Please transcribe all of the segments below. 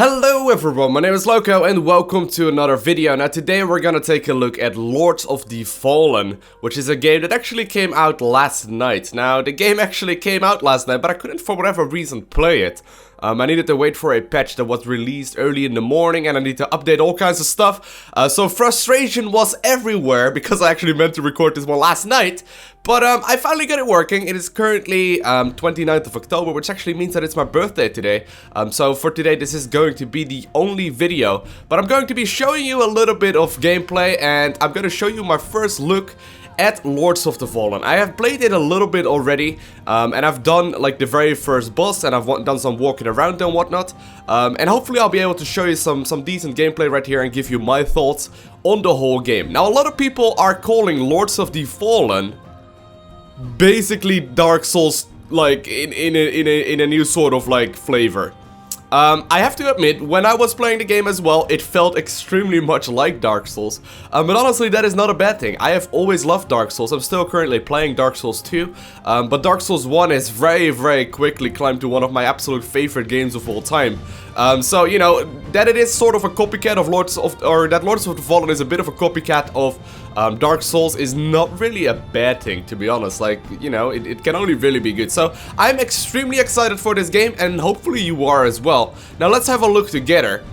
Hello everyone, my name is Lowko and welcome to another video. Now today we're gonna take a look at Lords of the Fallen, which is a game that actually came out last night. Now the game actually came out last night, but I couldn't for whatever reason play it. I needed to wait for a patch that was released early in the morning and I need to update all kinds of stuff. So frustration was everywhere because I actually meant to record this one last night. But I finally got it working. It is currently 29th of October, which actually means that it's my birthday today. So for today this is going to be the only video. But I'm going to be showing you a little bit of gameplay and I'm going to show you my first look at Lords of the Fallen. I have played it a little bit already, and I've done like the very first boss, and I've done some walking around and whatnot. And hopefully I'll be able to show you some decent gameplay right here and give you my thoughts on the whole game. Now a lot of people are calling Lords of the Fallen basically Dark Souls, like in a new sort of like flavor. I have to admit, when I was playing the game as well, it felt extremely much like Dark Souls. But honestly, that is not a bad thing. I have always loved Dark Souls. I'm still currently playing Dark Souls 2. But Dark Souls 1 has very quickly climbed to one of my absolute favorite games of all time. So, you know, that it is sort of a copycat of Lords of the Fallen is a bit of a copycat of Dark Souls is not really a bad thing, to be honest. Like, you know, it can only really be good. So, I'm extremely excited for this game, and hopefully you are as well. Now, let's have a look together.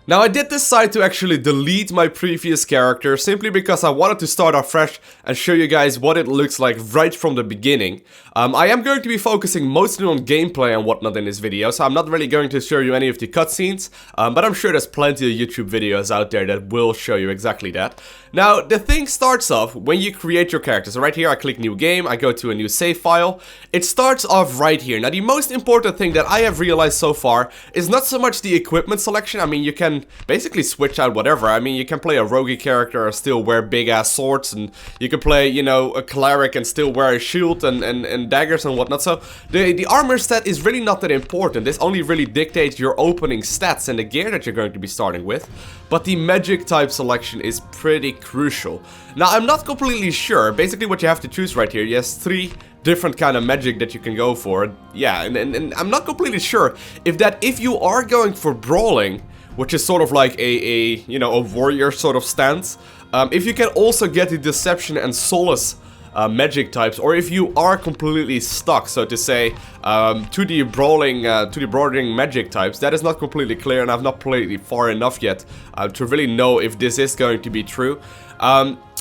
Now, I did decide to actually delete my previous character simply because I wanted to start off fresh and show you guys what it looks like right from the beginning. I am going to be focusing mostly on gameplay and whatnot in this video, so I'm not really going to show you any of the cutscenes, but I'm sure there's plenty of YouTube videos out there that will show you exactly that. Now, the thing starts off when you create your character. So right here, I click new game, I go to a new save file. It starts off right here. Now, the most important thing that I have realized so far is not so much the equipment selection. I mean, you can basically switch out whatever. I mean, you can play a roguey character and still wear big ass swords, and you can play, you know, a cleric and still wear a shield and daggers and whatnot. So the armor stat is really not that important. This only really dictates your opening stats and the gear that you're going to be starting with. But the magic type selection is pretty crucial. Now, I'm not completely sure. Basically what you have to choose right here, you have 3 different kind of magic that you can go for. Yeah, and I'm not completely sure if you are going for brawling, which is sort of like a warrior sort of stance, if you can also get the deception and solace magic types, or if you are completely stuck, so to say, to the brawling magic types. That is not completely clear, and I've not played it far enough yet to really know if this is going to be true.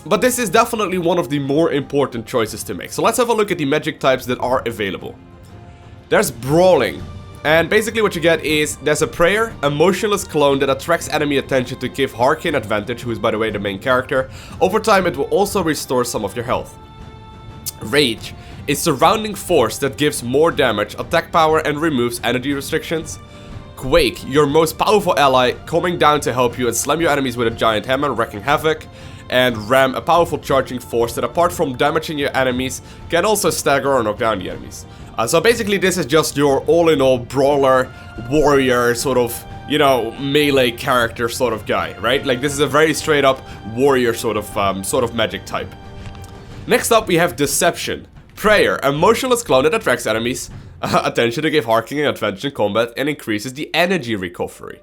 But this is definitely one of the more important choices to make. So let's have a look at the magic types that are available. There's brawling. And basically what you get is, there's a prayer, a motionless clone that attracts enemy attention to give Harkin advantage, who is by the way the main character. Over time it will also restore some of your health. Rage is surrounding force that gives more damage, attack power, and removes energy restrictions. Quake, your most powerful ally, coming down to help you and slam your enemies with a giant hammer, wreaking havoc. And Ram, a powerful charging force that apart from damaging your enemies, can also stagger or knock down the enemies. So basically this is just your all-in-all brawler, warrior, sort of, you know, melee character sort of guy, right? Like, this is a very straight up warrior sort of magic type. Next up we have Deception. Prayer, a motionless clone that attracts enemies attention to give Harkin an advantage in combat and increases the energy recovery.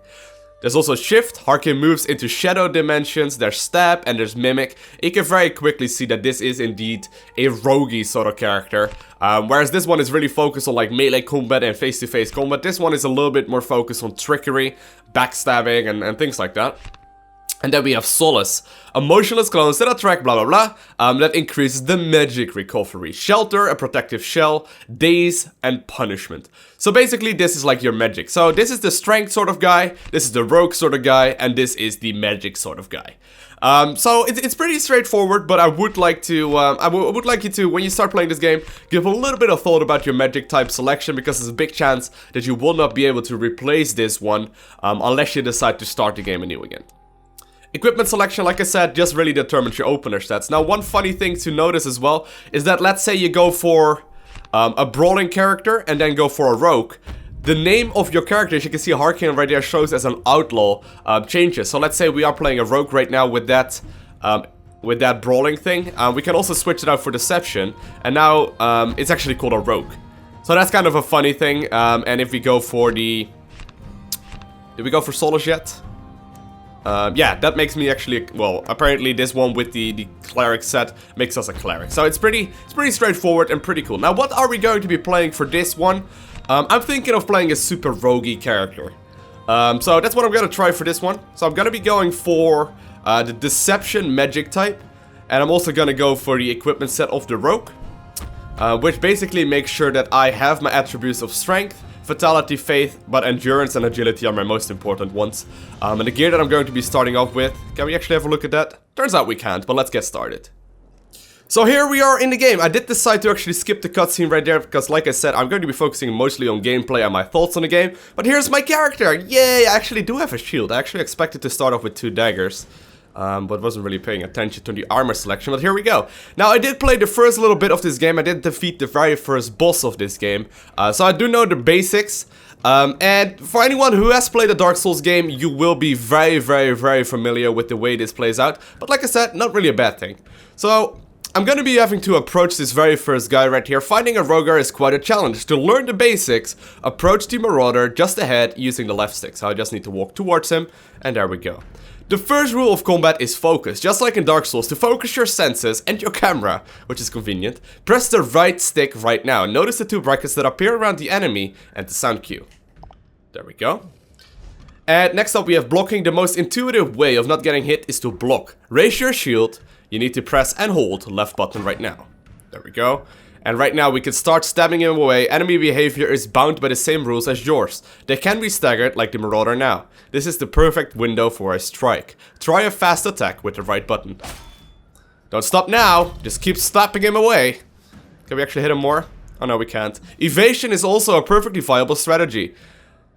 There's also Shift. Harkin moves into shadow dimensions. There's Stab and there's Mimic. You can very quickly see that this is indeed a roguey sort of character. Whereas this one is really focused on like melee combat and face-to-face combat. This one is a little bit more focused on trickery, backstabbing and things like that. And then we have Solace, emotionless clones that attract blah blah blah, that increases the magic recovery. Shelter, a protective shell, Daze, and Punishment. So basically this is like your magic. So this is the strength sort of guy, this is the rogue sort of guy, and this is the magic sort of guy. So it's pretty straightforward, but I would like to, I would like you to, when you start playing this game, give a little bit of thought about your magic type selection, because there's a big chance that you will not be able to replace this one, unless you decide to start the game anew again. Equipment selection, like I said, just really determines your opener stats. Now, one funny thing to notice as well is that, let's say you go for a brawling character and then go for a rogue. The name of your character, as you can see, Harkin right there shows as an outlaw, changes. So let's say we are playing a rogue right now with that brawling thing. We can also switch it out for deception, and now it's actually called a rogue. So that's kind of a funny thing. And if we go for the Did we go for solos yet? Yeah, that makes me actually, well, apparently this one with the cleric set makes us a cleric. So it's pretty straightforward and pretty cool. Now, what are we going to be playing for this one? I'm thinking of playing a super roguey character. So that's what I'm gonna try for this one. So I'm gonna be going for the Deception Magic type. And I'm also gonna go for the equipment set of the Rogue. Which basically makes sure that I have my attributes of Strength, Vitality, Faith, but Endurance and Agility are my most important ones. And the gear that I'm going to be starting off with, can we actually have a look at that? Turns out we can't, but let's get started. So here we are in the game. I did decide to actually skip the cutscene right there because, like I said, I'm going to be focusing mostly on gameplay and my thoughts on the game. But here's my character! Yay! I actually do have a shield. I actually expected to start off with 2 daggers. But wasn't really paying attention to the armor selection, but here we go. Now, I did play the first little bit of this game. I did defeat the very first boss of this game. So I do know the basics. And for anyone who has played a Dark Souls game, you will be very familiar with the way this plays out. But like I said, not really a bad thing. So I'm gonna be having to approach this very first guy right here. Finding a Rogar is quite a challenge. To learn the basics, approach the Marauder just ahead using the left stick. So I just need to walk towards him, and there we go. The first rule of combat is focus. Just like in Dark Souls, to focus your senses and your camera, which is convenient, press the right stick right now. Notice the 2 brackets that appear around the enemy and the sound cue. There we go. And next up we have blocking. The most intuitive way of not getting hit is to block. Raise your shield. You need to press and hold left button right now. There we go. And right now we can start stabbing him away. Enemy behavior is bound by the same rules as yours. They can be staggered like the Marauder now. This is the perfect window for a strike. Try a fast attack with the right button. Don't stop now. Just keep slapping him away. Can we actually hit him more? Oh no, we can't. Evasion is also a perfectly viable strategy.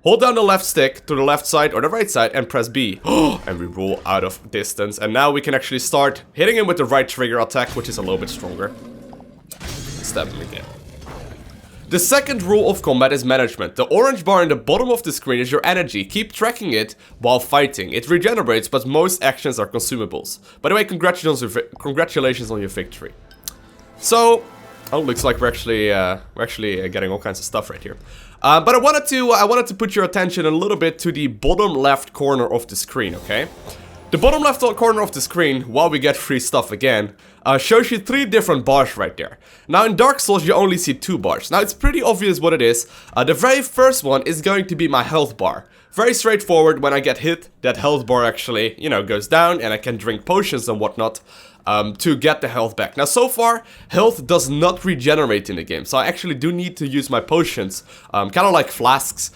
Hold down the left stick to the left side or the right side and press B. And we roll out of distance. And now we can actually start hitting him with the right trigger attack, which is a little bit stronger. Stab him again. The second rule of combat is management. The orange bar in the bottom of the screen is your energy. Keep tracking it while fighting. It regenerates, but most actions are consumables. By the way, congratulations on your victory. So, oh, looks like we're actually getting all kinds of stuff right here. But I wanted to put your attention a little bit to the bottom left corner of the screen, okay? The bottom left corner of the screen, while we get free stuff again, shows you 3 different bars right there. Now in Dark Souls you only see 2 bars. Now it's pretty obvious what it is. The very first one is going to be my health bar. Very straightforward. When I get hit, that health bar actually, you know, goes down and I can drink potions and whatnot to get the health back. Now so far, health does not regenerate in the game. So I actually do need to use my potions, kind of like flasks,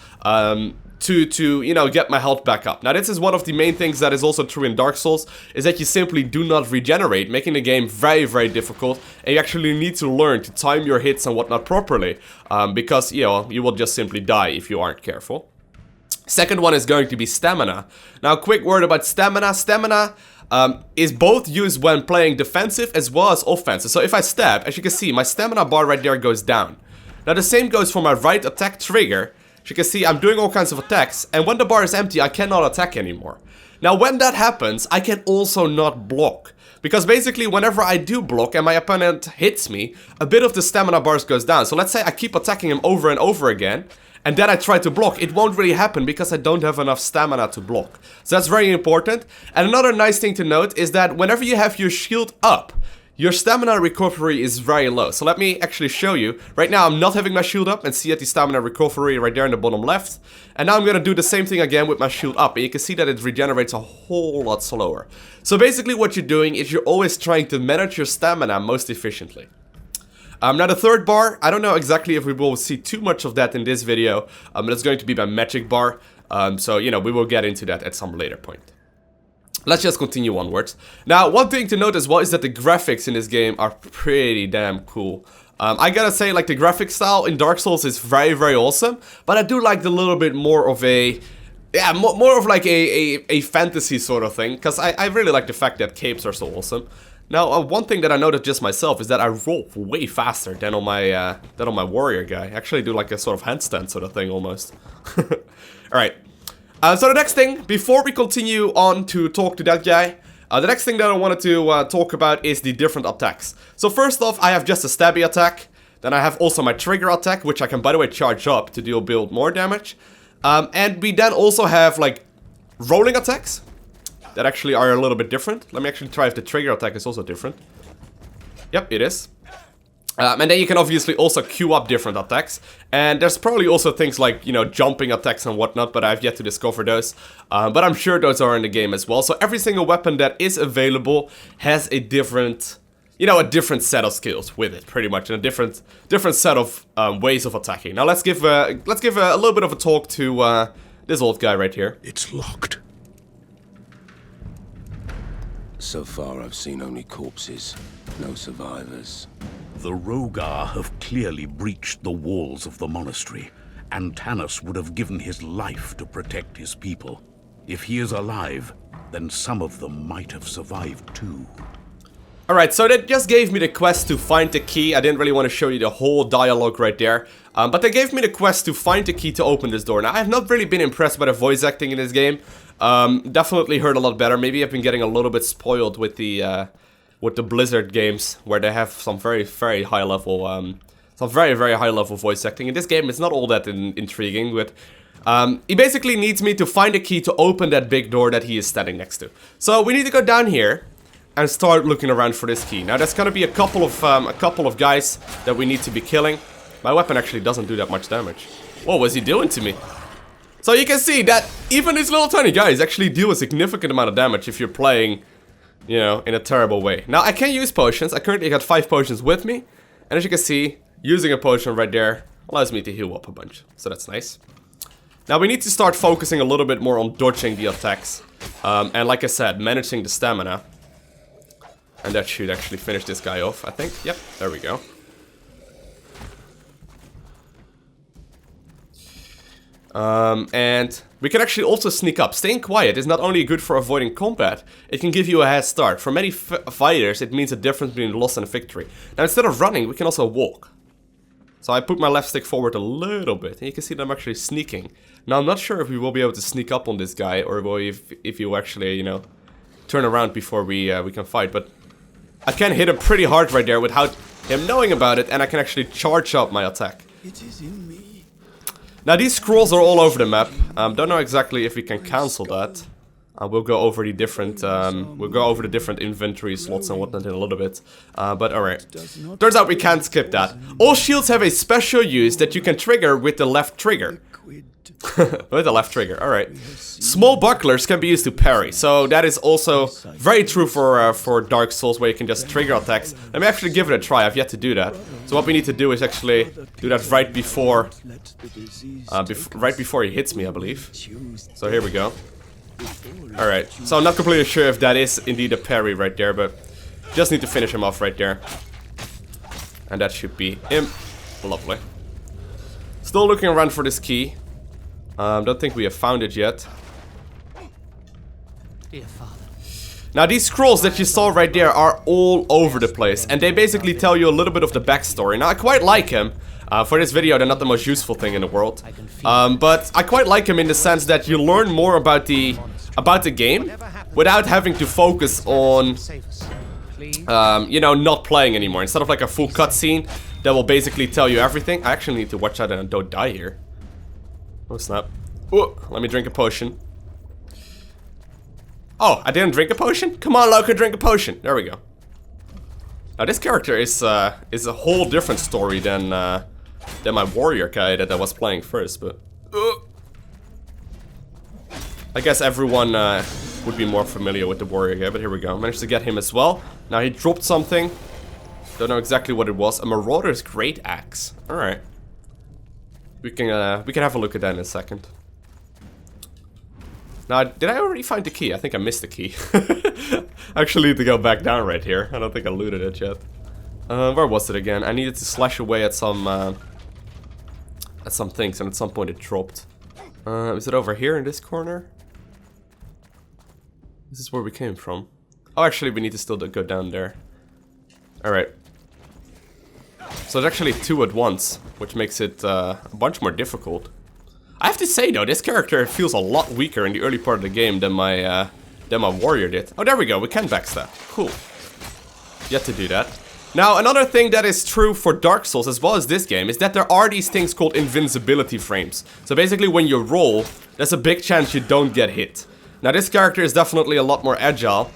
to you know, get my health back up. Now this is one of the main things that is also true in Dark Souls, is that you simply do not regenerate, making the game very difficult, and you actually need to learn to time your hits and whatnot properly, because, you know, you will just simply die if you aren't careful. Second one is going to be stamina. Now a quick word about stamina. Stamina is both used when playing defensive as well as offensive. So if I stab, as you can see, my stamina bar right there goes down. Now the same goes for my right attack trigger. As you can see, I'm doing all kinds of attacks, and when the bar is empty, I cannot attack anymore. Now, when that happens, I can also not block. Because basically, whenever I do block and my opponent hits me, a bit of the stamina bars goes down. So let's say I keep attacking him over and over again, and then I try to block. It won't really happen because I don't have enough stamina to block. So that's very important. And another nice thing to note is that whenever you have your shield up, your stamina recovery is very low. So let me actually show you. Right now I'm not having my shield up, and see at the stamina recovery right there in the bottom left. And now I'm gonna do the same thing again with my shield up, and you can see that it regenerates a whole lot slower. So basically what you're doing is you're always trying to manage your stamina most efficiently. Now the third bar, I don't know exactly if we will see too much of that in this video, but it's going to be my magic bar. So, you know, we will get into that at some later point. Let's just continue onwards. Now, one thing to note as well is that the graphics in this game are pretty damn cool. I gotta say, like, the graphic style in Dark Souls is very awesome, but I do like the little bit more of a, yeah, more of like a fantasy sort of thing, because I really like the fact that capes are so awesome. Now, one thing that I noticed just myself is that I roll way faster than on my warrior guy. I actually do like a sort of handstand sort of thing almost. Alright. So the next thing, before we continue on to talk to that guy, the next thing that I wanted to talk about is the different attacks. So first off, I have just a stabby attack. Then I have also my trigger attack, which I can, by the way, charge up to build more damage. And we then also have like rolling attacks that actually are a little bit different. Let me actually try if the trigger attack is also different. Yep, it is. And then you can obviously also queue up different attacks. And there's probably also things like, you know, jumping attacks and whatnot, but I've yet to discover those. But I'm sure those are in the game as well. So every single weapon that is available has a different, you know, a different set of skills with it, pretty much, and a different set of ways of attacking. Now let's give a little bit of a talk to this old guy right here. It's locked. So far, I've seen only corpses, no survivors. The Rogar have clearly breached the walls of the monastery, and Tanis would have given his life to protect his people. If he is alive, then some of them might have survived too. Alright, so that just gave me the quest to find the key. I didn't really want to show you the whole dialogue right there. But they gave me the quest to find the key to open this door. Now, I have not really been impressed by the voice acting in this game. Definitely heard a lot better. Maybe I've been getting a little bit spoiled with the Blizzard games, where they have some very high level, very high level voice acting. In this game, it's not all that intriguing, but he basically needs me to find a key to open that big door that he is standing next to. So we need to go down here and start looking around for this key. Now, there's gonna be a couple of guys that we need to be killing. My weapon actually doesn't do that much damage. What was he doing to me? So you can see that even these little tiny guys actually deal a significant amount of damage if you're playing, you know, in a terrible way. Now, I can use potions. I currently got 5 potions with me. And as you can see, using a potion right there allows me to heal up a bunch. So that's nice. Now, we need to start focusing a little bit more on dodging the attacks. And like I said, managing the stamina. And that should actually finish this guy off, I think. Yep, there we go. And we can actually also sneak up. Staying quiet is not only good for avoiding combat, it can give you a head start. For many fighters, it means a difference between loss and victory. Now, instead of running, we can also walk. So I put my left stick forward a little bit, and you can see that I'm actually sneaking. Now, I'm not sure if we will be able to sneak up on this guy, or if you actually, you know, turn around before we can fight. But I can hit him pretty hard right there without him knowing about it, and I can actually charge up my attack. It is in me. Now, these scrolls are all over the map. Don't know exactly if we can cancel that. We'll go over the different inventory slots and whatnot in a little bit. But alright. Turns out we can't skip that. All shields have a special use that you can trigger with the left trigger. With the left trigger, alright. Small bucklers can be used to parry, so that is also very true for Dark Souls, where you can just trigger attacks. Let me actually give it a try. I've yet to do that. So what we need to do is actually do that right before he hits me, I believe. So here we go. Alright, so I'm not completely sure if that is indeed a parry right there, but just need to finish him off right there. And that should be him. Lovely. Still looking around for this key. Don't think we have found it yet. Dear Father. Now, these scrolls that you saw right there are all over the place, and they basically tell you a little bit of the backstory. Now, I quite like him. For this video, they're not the most useful thing in the world. But I quite like him in the sense that you learn more about the game without having to focus on, you know, not playing anymore. Instead of like a full cutscene that will basically tell you everything. I actually need to watch out and I don't die here. Oh, snap. Ooh, let me drink a potion. Oh, I didn't drink a potion? Come on, Lowko, drink a potion. There we go. Now, this character is a whole different story than my warrior guy that I was playing first, but... I guess everyone would be more familiar with the warrior guy, but here we go. Managed to get him as well. Now, he dropped something. Don't know exactly what it was. A Marauder's Great Axe. Alright. We can have a look at that in a second. Now, did I already find the key? I think I missed the key. I actually need to go back down right here. I don't think I looted it yet. Where was it again? I needed to slash away at some things, and at some point it dropped. Is it over here in this corner? This is where we came from. Oh, actually, we need to still go down there. Alright. So there's actually 2 at once, which makes it a bunch more difficult. I have to say though, this character feels a lot weaker in the early part of the game than my warrior did. Oh, there we go, we can backstab. Cool. Yet to do that. Now, another thing that is true for Dark Souls as well as this game is that there are these things called invincibility frames. So basically when you roll, there's a big chance you don't get hit. Now this character is definitely a lot more agile,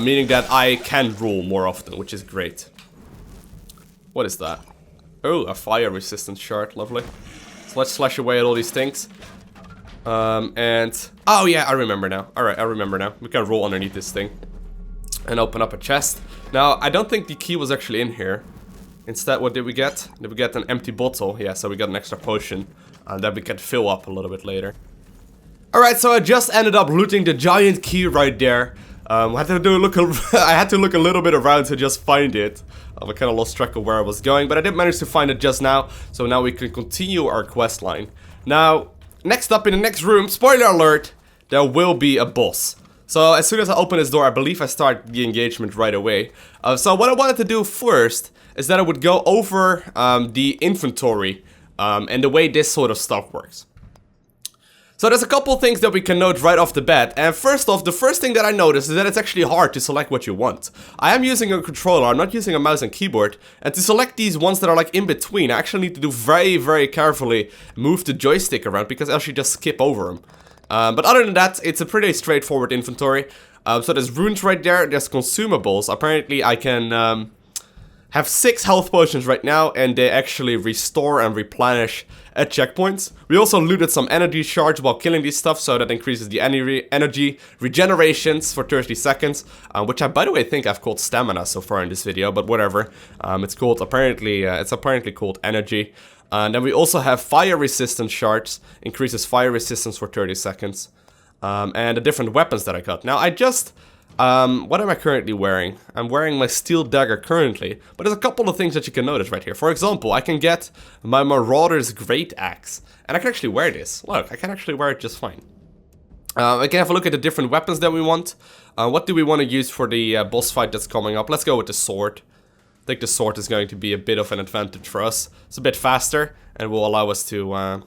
meaning that I can roll more often, which is great. What is that? Oh, a fire resistant shard, lovely. So let's slash away at all these things. Oh yeah, I remember now. Alright, I remember now. We can roll underneath this thing and open up a chest. Now, I don't think the key was actually in here. Instead, what did we get? Did we get an empty bottle? Yeah, so we got an extra potion that we can fill up a little bit later. Alright, so I just ended up looting the giant key right there. I had to look a little bit around to just find it. I kind of lost track of where I was going, but I did manage to find it just now. So now we can continue our quest line. Now, next up in the next room, spoiler alert, there will be a boss. So as soon as I open this door, I believe I start the engagement right away. So what I wanted to do first is that I would go over the inventory and the way this sort of stuff works. So there's a couple things that we can note right off the bat. And first off, the first thing that I noticed is that it's actually hard to select what you want. I am using a controller, I'm not using a mouse and keyboard. And to select these ones that are like in between, I actually need to do very carefully move the joystick around because else you just skip over them. But other than that, it's a pretty straightforward inventory. So there's runes right there, there's consumables. Apparently I can have 6 health potions right now, and they actually restore and replenish at checkpoints. We also looted some energy shards while killing these stuff, so that increases the energy regenerations for 30 seconds, which I, by the way, think I've called stamina so far in this video, but whatever. It's apparently called energy. And then we also have fire resistant shards, increases fire resistance for 30 seconds. And the different weapons that I got. Now what am I currently wearing? I'm wearing my steel dagger currently, but there's a couple of things that you can notice right here. For example, I can get my Marauder's Great Axe, and I can actually wear this. Look, I can actually wear it just fine. I can have a look at the different weapons that we want. What do we want to use for the boss fight that's coming up? Let's go with the sword. I think the sword is going to be a bit of an advantage for us. It's a bit faster and will allow us to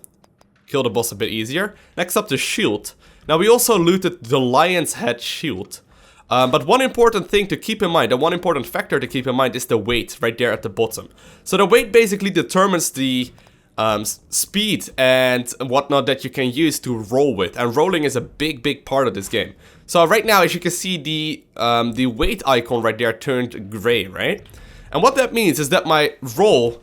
kill the boss a bit easier. Next up, the shield. Now we also looted the Lion's Head shield. But one important thing to keep in mind, and one important factor to keep in mind is the weight right there at the bottom. So the weight basically determines the speed and whatnot that you can use to roll with. And rolling is a big part of this game. So right now, as you can see, the weight icon right there turned gray, right? And what that means is that my roll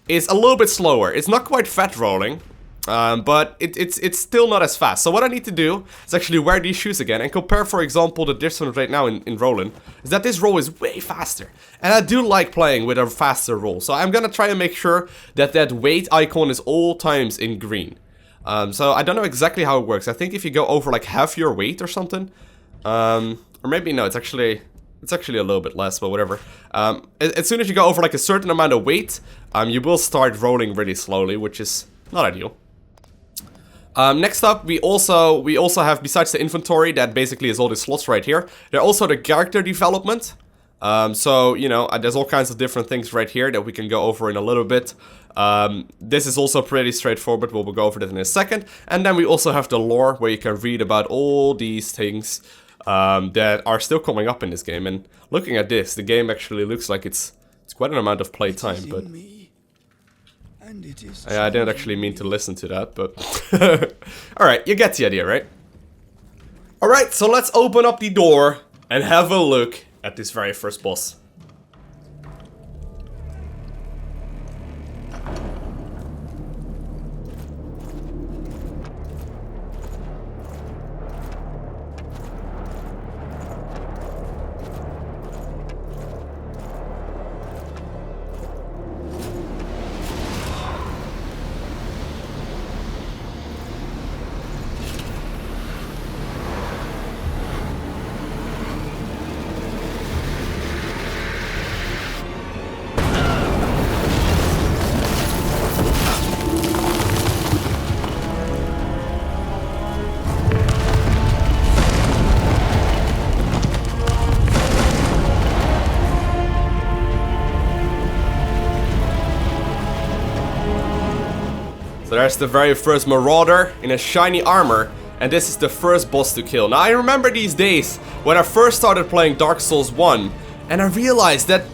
is a little bit slower. It's not quite fat rolling, but it's still not as fast. So what I need to do is actually wear these shoes again and compare, for example, the difference right now in rolling. Is that this roll is way faster. And I do like playing with a faster roll. So I'm gonna try and make sure that that weight icon is all times in green. So I don't know exactly how it works. I think if you go over like half your weight or something, or maybe no, it's actually a little bit less, but whatever. As soon as you go over like a certain amount of weight, you will start rolling really slowly, which is not ideal. Next up, we also have, besides the inventory, that basically is all the slots right here, there are also the character development. So, you know, there's all kinds of different things right here that we can go over in a little bit. This is also pretty straightforward, we'll go over that in a second. And then we also have the lore, where you can read about all these things that are still coming up in this game. And looking at this, the game actually looks like it's quite an amount of playtime, but I didn't actually mean to listen to that, but alright, you get the idea, right? Alright, so let's open up the door and have a look at this very first boss. So there's the very first Marauder in a shiny armor, and this is the first boss to kill. Now I remember these days when I first started playing Dark Souls 1, and I realized that,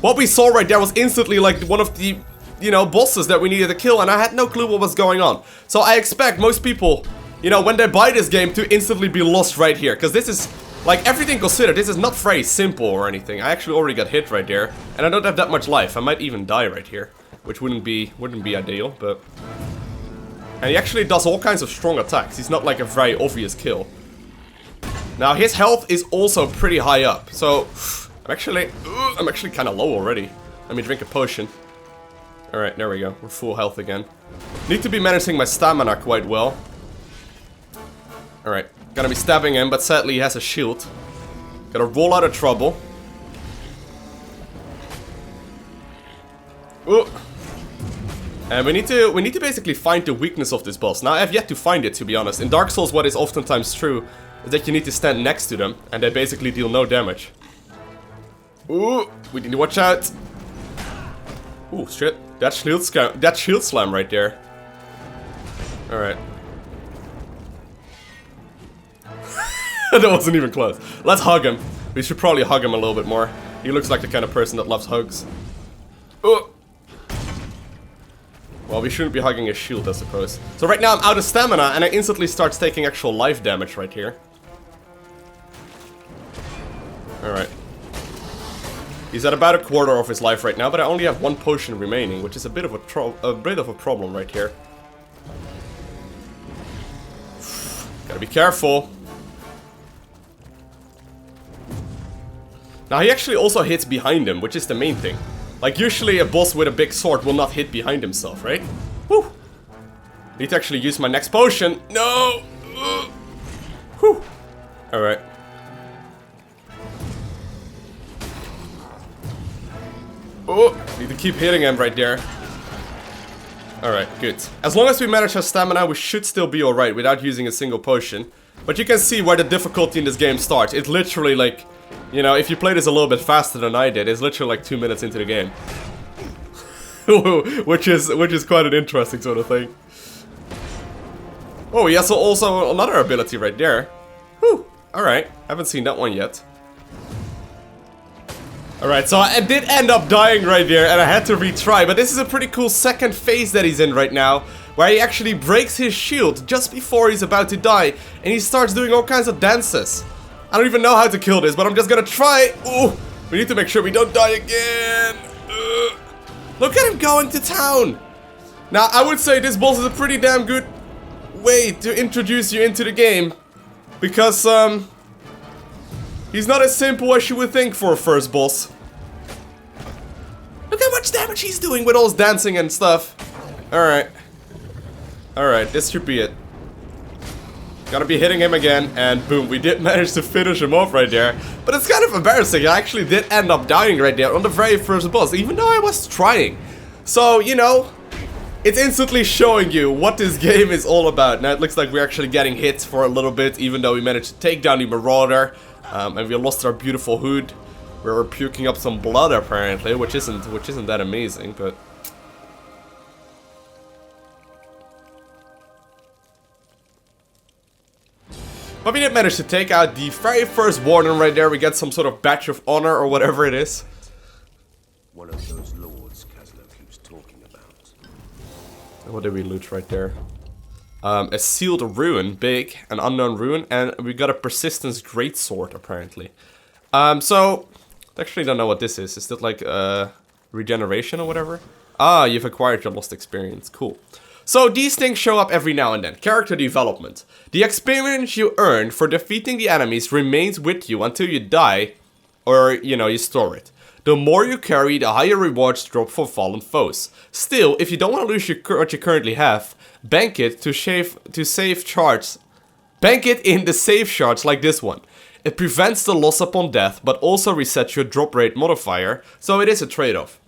what we saw right there was instantly like one of the, you know, bosses that we needed to kill, and I had no clue what was going on. So I expect most people, you know, when they buy this game to instantly be lost right here, because this is, like, everything considered, this is not very simple or anything. I actually already got hit right there, and I don't have that much life. I might even die right here, which wouldn't be ideal, but... And he actually does all kinds of strong attacks. He's not like a very obvious kill. Now, his health is also pretty high up, so... I'm actually kind of low already. Let me drink a potion. Alright, there we go. We're full health again. Need to be managing my stamina quite well. Alright, gonna be stabbing him, but sadly he has a shield. Gotta roll out of trouble. Ooh. And we need to basically find the weakness of this boss. Now, I have yet to find it, to be honest. In Dark Souls, what is oftentimes true is that you need to stand next to them, and they basically deal no damage. Ooh, we need to watch out. Ooh, shit. That shield slam right there. Alright. That wasn't even close. Let's hug him. We should probably hug him a little bit more. He looks like the kind of person that loves hugs. Ooh. Well, we shouldn't be hugging his shield, I suppose. So right now I'm out of stamina, and I instantly start taking actual life damage right here. Alright. He's at about a quarter of his life right now, but I only have one potion remaining, which is a bit of a problem right here. Gotta be careful. Now he actually also hits behind him, which is the main thing. Like usually a boss with a big sword will not hit behind himself, right? Whew. Need to actually use my next potion. No! Whew. Alright. Oh, need to keep hitting him right there. Alright, good. As long as we manage our stamina, we should still be alright without using a single potion. But you can see where the difficulty in this game starts. It's literally like, you know, if you play this a little bit faster than I did, it's literally like 2 minutes into the game. which is quite an interesting sort of thing. Oh, he has also another ability right there. Whew, alright. Haven't seen that one yet. Alright, so I did end up dying right there, and I had to retry, but this is a pretty cool second phase that he's in right now, where he actually breaks his shield just before he's about to die, and he starts doing all kinds of dances. I don't even know how to kill this, but I'm just gonna try. Ooh, we need to make sure we don't die again. Look at him going to town. Now, I would say this boss is a pretty damn good way to introduce you into the game, because, he's not as simple as you would think for a first boss. Look how much damage he's doing with all his dancing and stuff. Alright. Alright, this should be it. Gotta be hitting him again, and boom, we did manage to finish him off right there. But it's kind of embarrassing, I actually did end up dying right there on the very first boss, even though I was trying. So, you know, it's instantly showing you what this game is all about. Now it looks like we're actually getting hit for a little bit, even though we managed to take down the Marauder. And we lost our beautiful hood. We were puking up some blood apparently, which isn't that amazing, but we did manage to take out the very first warden right there. We get some sort of badge of honor or whatever it is. One of those lords Caslo keeps talking about. What did we loot right there? A sealed ruin, big, an unknown ruin, and we got a persistence greatsword apparently. So I actually don't know what this is. Is that like regeneration or whatever? Ah, you've acquired your lost experience. Cool. So these things show up every now and then. Character development. The experience you earn for defeating the enemies remains with you until you die, or you know, you store it. The more you carry, the higher rewards drop for fallen foes. Still, if you don't want to lose what you currently have, bank it to save shards. Bank it in the save shards like this one. It prevents the loss upon death, but also resets your drop rate modifier, so it is a trade-off.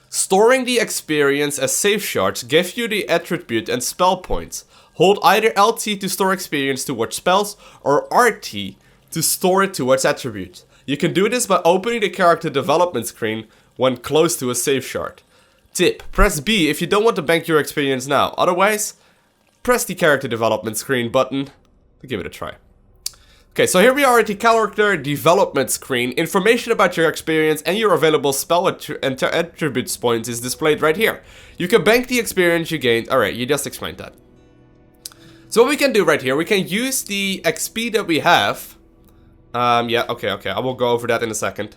Storing the experience as save shards gives you the attribute and spell points. Hold either LT to store experience towards spells, or RT to store it towards attributes. You can do this by opening the character development screen when close to a save shard. Tip: press B if you don't want to bank your experience now. Otherwise, press the character development screen button to give it a try. Okay, so here we are at the character development screen. Information about your experience and your available spell and attributes points is displayed right here. You can bank the experience you gained. Alright, you just explained that. So what we can do right here, we can use the XP that we have. Yeah, okay, I will go over that in a second.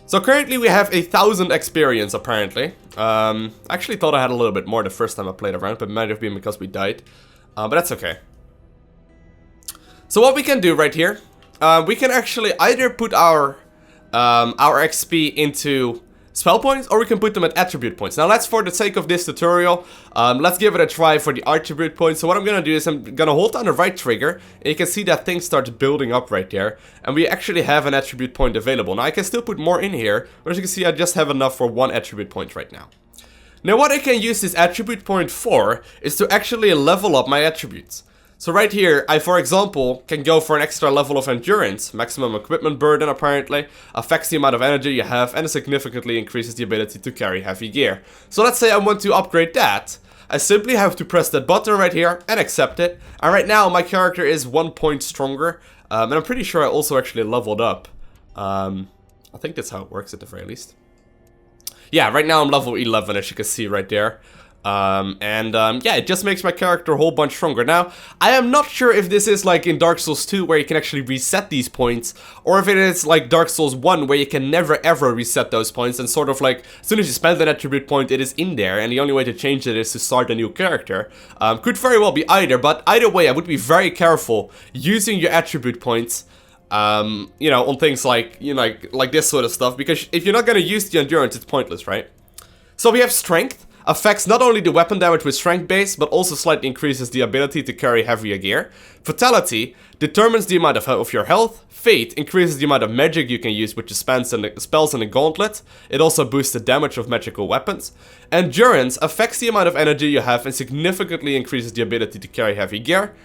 So currently we have 1,000 experience apparently. I actually thought I had a little bit more the first time I played around, but it might have been because we died. But that's okay. So what we can do right here, we can actually either put our XP into spell points, or we can put them at attribute points. Now let's, for the sake of this tutorial, let's give it a try for the attribute points. So what I'm gonna do is I'm gonna hold down the right trigger, and you can see that thing starts building up right there, and we actually have an attribute point available. Now I can still put more in here, but as you can see I just have enough for one attribute point right now. Now what I can use this attribute point for is to actually level up my attributes. So right here, I, for example, can go for an extra level of endurance. Maximum equipment burden, apparently, affects the amount of energy you have, and significantly increases the ability to carry heavy gear. So let's say I want to upgrade that. I simply have to press that button right here and accept it. And right now, my character is 1 point stronger. And I'm pretty sure I also actually leveled up. I think that's how it works at the very least. Yeah, right now I'm level 11, as you can see right there. Yeah, it just makes my character a whole bunch stronger. Now, I am not sure if this is like in Dark Souls 2 where you can actually reset these points, or if it is like Dark Souls 1 where you can never ever reset those points, and sort of like, as soon as you spend an attribute point, it is in there, and the only way to change it is to start a new character. Could very well be either, but either way, I would be very careful using your attribute points, you know, on things like, you know, like this sort of stuff, because if you're not gonna use the endurance, it's pointless, right? So we have strength. Affects not only the weapon damage with strength base, but also slightly increases the ability to carry heavier gear. Fatality determines the amount of your health. Fate increases the amount of magic you can use with the spells in the gauntlet. It also boosts the damage of magical weapons. Endurance affects the amount of energy you have and significantly increases the ability to carry heavy gear.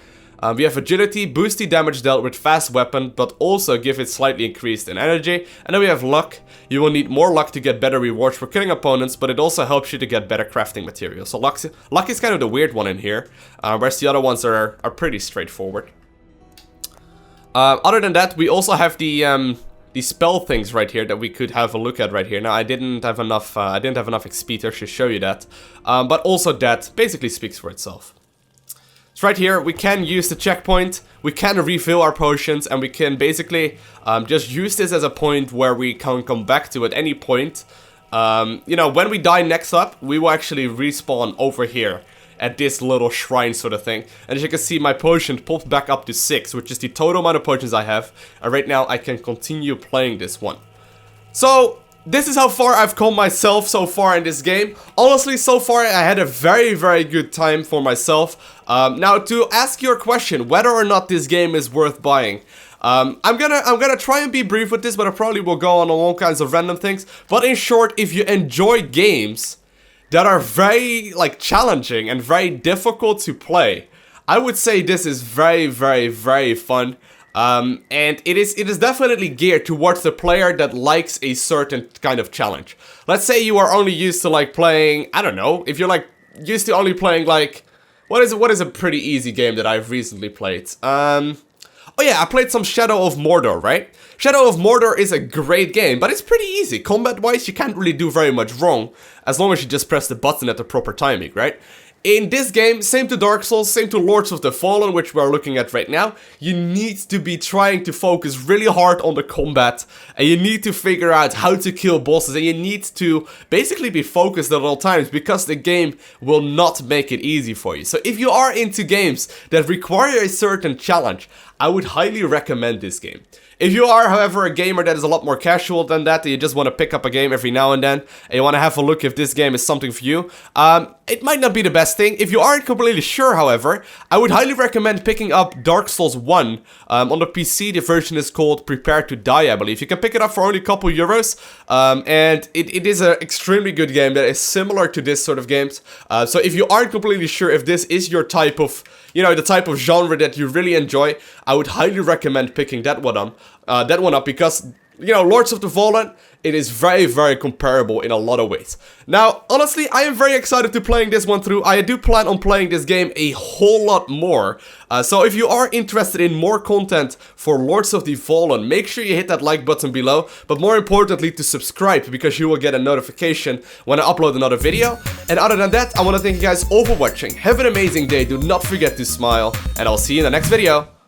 We have agility, boost the damage dealt with fast weapon, but also give it slightly increased in energy. And then we have luck. You will need more luck to get better rewards for killing opponents, but it also helps you to get better crafting materials. So luck is kind of the weird one in here, whereas the other ones are pretty straightforward. Other than that, we also have the spell things right here that we could have a look at right here. Now I didn't have enough XP to actually show you that, but also that basically speaks for itself. So right here, we can use the checkpoint, we can refill our potions, and we can basically just use this as a point where we can come back to at any point. You know, when we die next up, we will actually respawn over here at this little shrine sort of thing. And as you can see, my potion popped back up to 6, which is the total amount of potions I have. And right now, I can continue playing this one. So this is how far I've come myself so far in this game. Honestly, so far I had a very, very good time for myself. Now, to ask your question, whether or not this game is worth buying, I'm gonna try and be brief with this, but I probably will go on all kinds of random things. But in short, if you enjoy games that are very like challenging and very difficult to play, I would say this is very, very, very fun. And it is definitely geared towards the player that likes a certain kind of challenge. Let's say you are only used to like playing, I don't know, if you're like used to only playing like, what is a pretty easy game that I've recently played? Oh yeah, I played some Shadow of Mordor, right? Shadow of Mordor is a great game, but it's pretty easy. Combat-wise, you can't really do very much wrong, as long as you just press the button at the proper timing, right? In this game, same to Dark Souls, same to Lords of the Fallen, which we're looking at right now, you need to be trying to focus really hard on the combat, and you need to figure out how to kill bosses, and you need to basically be focused at all times, because the game will not make it easy for you. So if you are into games that require a certain challenge, I would highly recommend this game. If you are, however, a gamer that is a lot more casual than that, and you just want to pick up a game every now and then, and you want to have a look if this game is something for you, it might not be the best thing. If you aren't completely sure, however, I would highly recommend picking up Dark Souls 1. On the PC, the version is called Prepare to Die, I believe. You can pick it up for only a couple euros, and it is an extremely good game that is similar to this sort of games. So if you aren't completely sure if this is your type of, you know, the type of genre that you really enjoy, I would highly recommend picking that one up. Because you know, Lords of the Fallen, it is very, very comparable in a lot of ways. Now, honestly, I am very excited to playing this one through. I do plan on playing this game a whole lot more. So if you are interested in more content for Lords of the Fallen, make sure you hit that like button below. But more importantly, to subscribe, because you will get a notification when I upload another video. And other than that, I want to thank you guys all for watching. Have an amazing day. Do not forget to smile. And I'll see you in the next video.